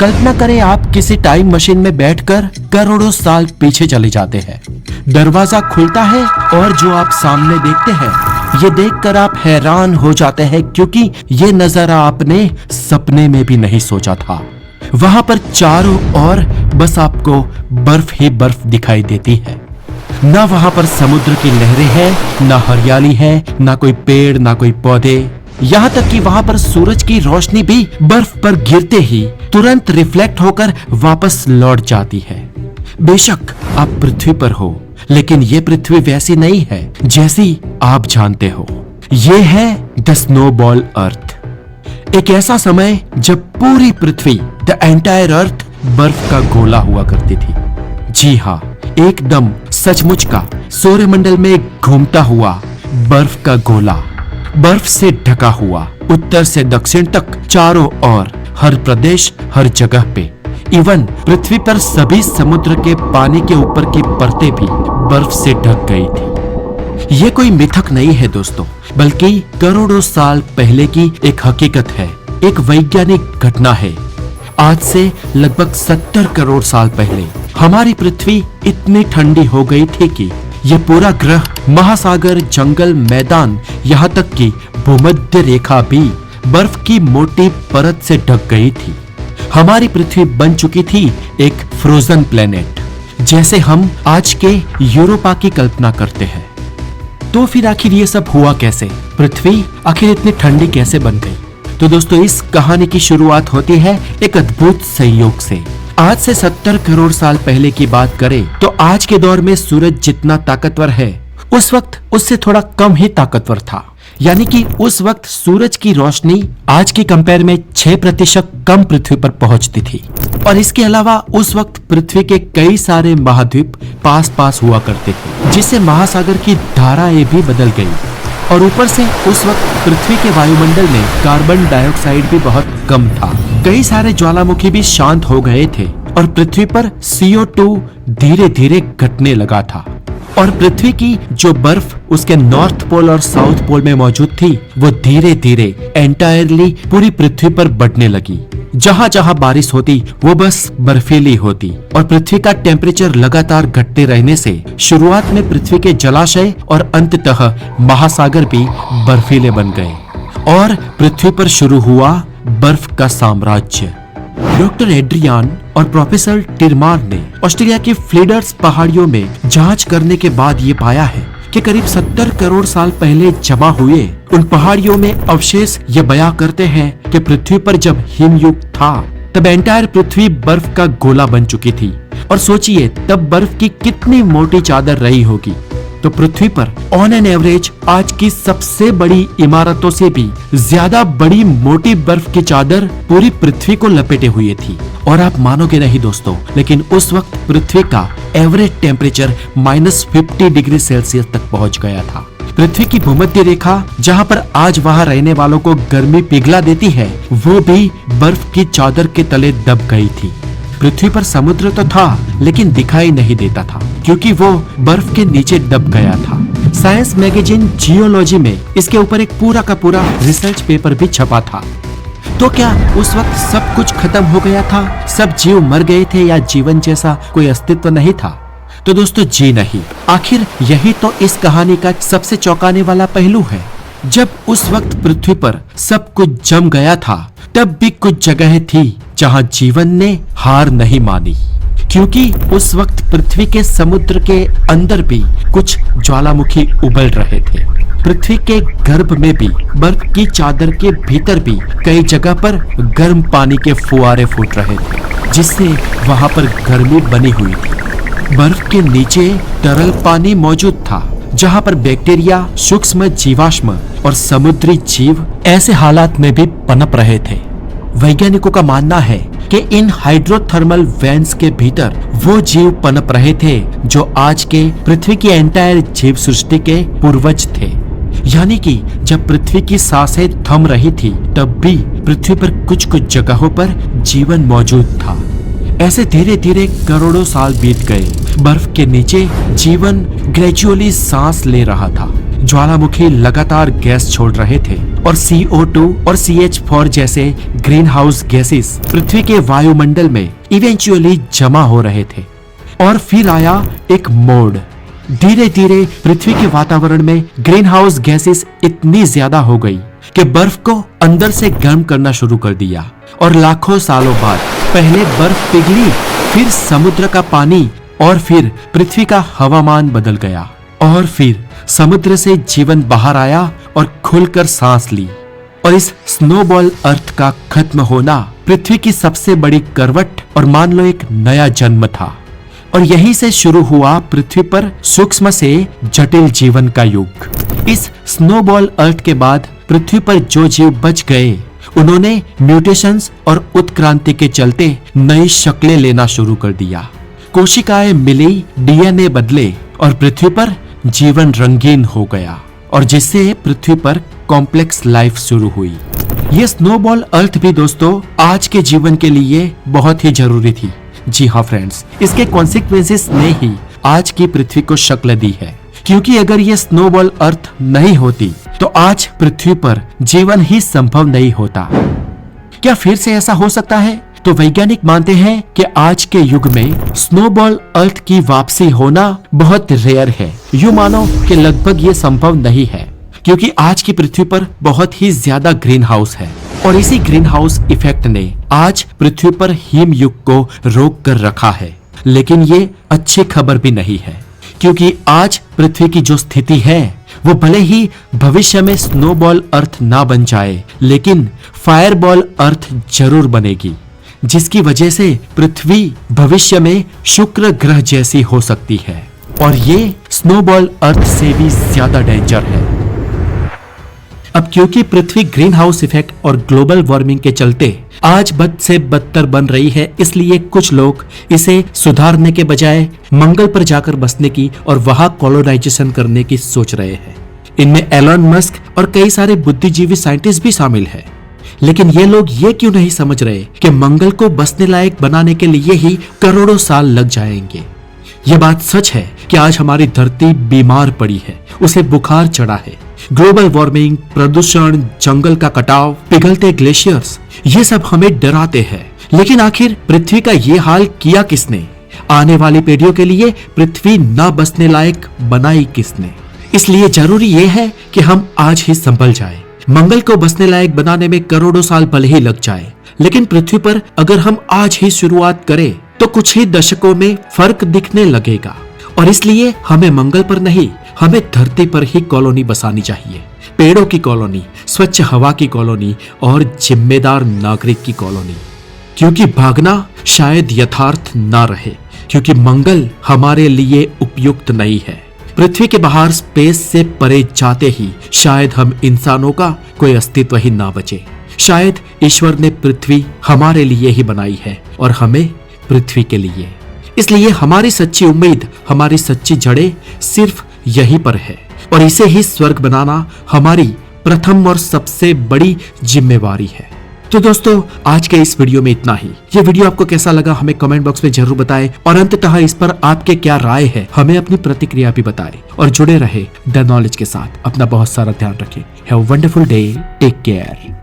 कल्पना करें आप किसी टाइम मशीन में बैठकर करोड़ों साल पीछे चले जाते हैं। दरवाजा खुलता है और जो आप सामने देखते हैं, ये देखकर आप हैरान हो जाते हैं, क्योंकि ये नजारा आपने सपने में भी नहीं सोचा था। वहां पर चारों ओर बस आपको बर्फ ही बर्फ दिखाई देती है। ना वहां पर समुद्र की लहरें हैं, ना हरियाली है, ना कोई पेड़, ना कोई पौधे। यहाँ तक कि वहां पर सूरज की रोशनी भी बर्फ पर गिरते ही तुरंत रिफ्लेक्ट होकर वापस लौट जाती है। बेशक आप पृथ्वी पर हो, लेकिन ये पृथ्वी वैसी नहीं है जैसी आप जानते हो। ये है द स्नोबॉल अर्थ, एक ऐसा समय जब पूरी पृथ्वी, द एंटायर अर्थ, बर्फ का गोला हुआ करती थी। जी हाँ, एकदम सचमुच का सौरमंडल में घूमता हुआ बर्फ का गोला, बर्फ से ढका हुआ, उत्तर से दक्षिण तक चारों ओर, हर प्रदेश, हर जगह पे, इवन पृथ्वी पर सभी समुद्र के पानी के ऊपर की परतें भी बर्फ से ढक गई थी। ये कोई मिथक नहीं है दोस्तों, बल्कि करोड़ों साल पहले की एक हकीकत है, एक वैज्ञानिक घटना है। आज से लगभग 70 करोड़ साल पहले हमारी पृथ्वी इतनी ठंडी हो गई थी कि ये पूरा ग्रह, महासागर, जंगल, मैदान, यहाँ तक कि भूमध्य रेखा भी बर्फ की मोटी परत से ढक गई थी। हमारी पृथ्वी बन चुकी थी एक फ्रोजन प्लेनेट, जैसे हम आज के यूरोपा की कल्पना करते हैं। तो फिर आखिर ये सब हुआ कैसे? पृथ्वी आखिर इतनी ठंडी कैसे बन गई? तो दोस्तों, इस कहानी की शुरुआत होती है एक अद्भुत संयोग से। आज से 70 करोड़ साल पहले की बात करें तो आज के दौर में सूरज जितना ताकतवर है, उस वक्त उससे थोड़ा कम ही ताकतवर था। यानी कि उस वक्त सूरज की रोशनी आज की कंपेयर में 6% कम पृथ्वी पर पहुंचती थी। और इसके अलावा उस वक्त पृथ्वी के कई सारे महाद्वीप पास पास हुआ करते थे, जिससे महासागर की धाराएं भी बदल गई। और ऊपर से उस वक्त पृथ्वी के वायुमंडल में कार्बन डाइऑक्साइड भी बहुत कम था। कई सारे ज्वालामुखी भी शांत हो गए थे और पृथ्वी पर CO2 धीरे धीरे घटने लगा था। और पृथ्वी की जो बर्फ उसके नॉर्थ पोल और साउथ पोल में मौजूद थी, वो धीरे धीरे एंटायरली पूरी पृथ्वी पर बढ़ने लगी। जहाँ जहाँ बारिश होती वो बस बर्फीली होती। और पृथ्वी का टेम्परेचर लगातार घटते रहने से शुरुआत में पृथ्वी के जलाशय और अंततः महासागर भी बर्फीले बन गए और पृथ्वी पर शुरू हुआ बर्फ का साम्राज्य। डॉक्टर एड्रियान और प्रोफेसर टिरमार ने ऑस्ट्रेलिया की फ्लिडर्स पहाड़ियों में जांच करने के बाद ये पाया है कि करीब 70 करोड़ साल पहले जमा हुए उन पहाड़ियों में अवशेष ये बयां करते हैं कि पृथ्वी पर जब हिमयुग था, तब एंटायर पृथ्वी बर्फ का गोला बन चुकी थी। और सोचिए तब बर्फ की कितनी मोटी चादर रही होगी। तो पृथ्वी पर ऑन एन एवरेज आज की सबसे बड़ी इमारतों से भी ज्यादा बड़ी मोटी बर्फ की चादर पूरी पृथ्वी को लपेटे हुए थी। और आप मानोगे नहीं दोस्तों, लेकिन उस वक्त पृथ्वी का एवरेज टेम्परेचर -50 डिग्री सेल्सियस तक पहुंच गया था। पृथ्वी की भूमध्य रेखा, जहां पर आज वहां रहने वालों को गर्मी पिघला देती है, वो भी बर्फ की चादर के तले दब गई थी। पृथ्वी पर समुद्र तो था, लेकिन दिखाई नहीं देता था, क्योंकि वो बर्फ के नीचे दब गया था। साइंस मैगजीन जियोलॉजी में इसके ऊपर एक पूरा का पूरा रिसर्च पेपर भी छपा था। तो क्या उस वक्त सब कुछ खत्म हो गया था? सब जीव मर गए थे या जीवन जैसा कोई अस्तित्व नहीं था? तो दोस्तों, जी नहीं। आखिर यही तो इस कहानी का सबसे चौंकाने वाला पहलू है। जब उस वक्त पृथ्वी पर सब कुछ जम गया था, तब भी कुछ जगह थी जहां जीवन ने हार नहीं मानी, क्योंकि उस वक्त पृथ्वी के समुद्र के अंदर भी कुछ ज्वालामुखी उबल रहे थे। पृथ्वी के गर्भ में भी, बर्फ की चादर के भीतर भी कई जगह पर गर्म पानी के फुहारे फूट रहे थे, जिससे वहां पर गर्मी बनी हुई थी। बर्फ के नीचे तरल पानी मौजूद था, जहां पर बैक्टीरिया, सूक्ष्म जीवाश्म और समुद्री जीव ऐसे हालात में भी पनप रहे थे। वैज्ञानिकों का मानना है कि इन हाइड्रोथर्मल वेंट्स के भीतर वो जीव पनप रहे थे जो आज के पृथ्वी की एंटायर जीव सृष्टि के पूर्वज थे। यानी कि जब पृथ्वी की सांसें थम रही थी, तब भी पृथ्वी पर कुछ कुछ जगहों पर जीवन मौजूद था। ऐसे धीरे धीरे करोड़ों साल बीत गए। बर्फ के नीचे जीवन ग्रेजुअली सांस ले रहा था। ज्वालामुखी लगातार गैस छोड़ रहे थे और CO2 और CH4 जैसे ग्रीन हाउस गैसेस पृथ्वी के वायुमंडल में इवेंचुअली जमा हो रहे थे। और फिर आया एक मोड़। धीरे धीरे पृथ्वी के वातावरण में ग्रीन हाउस गैसेस इतनी ज्यादा हो गई कि बर्फ को अंदर से गर्म करना शुरू कर दिया। और लाखों सालों बाद पहले बर्फ पिघली, फिर समुद्र का पानी और फिर पृथ्वी का हवामान बदल गया। और फिर समुद्र से जीवन बाहर आया और खुलकर सांस ली। और इस स्नोबॉल अर्थ का खत्म होना पृथ्वी की सबसे बड़ी करवट और मान लो एक नया जन्म था। और यहीं से शुरू हुआ पृथ्वी पर सूक्ष्म से जटिल जीवन का युग। इस स्नोबॉल अर्थ के बाद पृथ्वी पर जो जीव बच गए उन्होंने म्यूटेशंस और उत्क्रांति के चलते नई शक्लें लेना शुरू कर दिया। कोशिकाएं मिली, DNA बदले और पृथ्वी पर जीवन रंगीन हो गया। और जिससे पृथ्वी पर कॉम्प्लेक्स लाइफ शुरू हुई। ये स्नोबॉल अर्थ भी दोस्तों आज के जीवन के लिए बहुत ही जरूरी थी। जी हाँ फ्रेंड्स, इसके कॉन्सिक्वेंसेस ने ही आज की पृथ्वी को शक्ल दी है। क्योंकि अगर ये स्नोबॉल अर्थ नहीं होती तो आज पृथ्वी पर जीवन ही संभव नहीं होता। क्या फिर से ऐसा हो सकता है? तो वैज्ञानिक मानते हैं कि आज के युग में स्नोबॉल अर्थ की वापसी होना बहुत रेयर है। यूं मानो कि लगभग ये संभव नहीं है, क्योंकि आज की पृथ्वी पर बहुत ही ज्यादा ग्रीन हाउस है। और इसी ग्रीन हाउस इफेक्ट ने आज पृथ्वी पर हिम युग को रोक कर रखा है। लेकिन ये अच्छी खबर भी नहीं है, क्योंकि आज पृथ्वी की जो स्थिति है वो भले ही भविष्य में स्नोबॉल अर्थ ना बन जाए, लेकिन फायरबॉल अर्थ जरूर बनेगी, जिसकी वजह से पृथ्वी भविष्य में शुक्र ग्रह जैसी हो सकती है। और ये स्नोबॉल अर्थ से भी ज्यादा डेंजर है। अब क्योंकि पृथ्वी ग्रीन हाउस इफेक्ट और ग्लोबल वार्मिंग के चलते आज बद से बदतर बन रही है, इसलिए कुछ लोग इसे सुधारने के बजाय मंगल पर जाकर बसने की और वहां कॉलोनाइजेशन करने की सोच रहे हैं। इनमें एलन मस्क और कई सारे बुद्धिजीवी साइंटिस्ट भी शामिल हैं। लेकिन ये लोग ये क्यों नहीं समझ रहे कि मंगल को बसने लायक बनाने के लिए ही करोड़ों साल लग जाएंगे। ये बात सच है कि आज हमारी धरती बीमार पड़ी है, उसे बुखार चढ़ा है। ग्लोबल वार्मिंग, प्रदूषण, जंगल का कटाव, पिघलते ग्लेशियर्स, ये सब हमें डराते हैं। लेकिन आखिर पृथ्वी का ये हाल किया किसने? आने वाली पीढ़ियों के लिए पृथ्वी ना बसने लायक बनाई किसने? इसलिए जरूरी ये है कि हम आज ही संभल जाए। मंगल को बसने लायक बनाने में करोड़ों साल भले ही लग जाए, लेकिन पृथ्वी पर अगर हम आज ही शुरुआत करें तो कुछ ही दशकों में फर्क दिखने लगेगा। और इसलिए हमें मंगल पर नहीं, हमें धरती पर ही कॉलोनी बसानी चाहिए। पेड़ों की कॉलोनी, स्वच्छ हवा की कॉलोनी और जिम्मेदार नागरिक की कॉलोनी। क्योंकि भागना शायद यथार्थ ना रहे, क्योंकि मंगल हमारे लिए उपयुक्त नहीं है। पृथ्वी के बाहर स्पेस से परे जाते ही शायद हम इंसानों का कोई अस्तित्व ही ना बचे। शायद ईश्वर ने पृथ्वी हमारे लिए ही बनाई है और हमें पृथ्वी के लिए। इसलिए हमारी सच्ची उम्मीद, हमारी सच्ची जड़ें सिर्फ यहीं पर है। और इसे ही स्वर्ग बनाना हमारी प्रथम और सबसे बड़ी जिम्मेवारी है। तो दोस्तों, आज के इस वीडियो में इतना ही। ये वीडियो आपको कैसा लगा हमें कमेंट बॉक्स में जरूर बताएं। और अंततः इस पर आपके क्या राय है हमें अपनी प्रतिक्रिया भी बताएं। और जुड़े रहे द नॉलेज के साथ। अपना बहुत सारा ध्यान रखें। Have a wonderful day. Take care.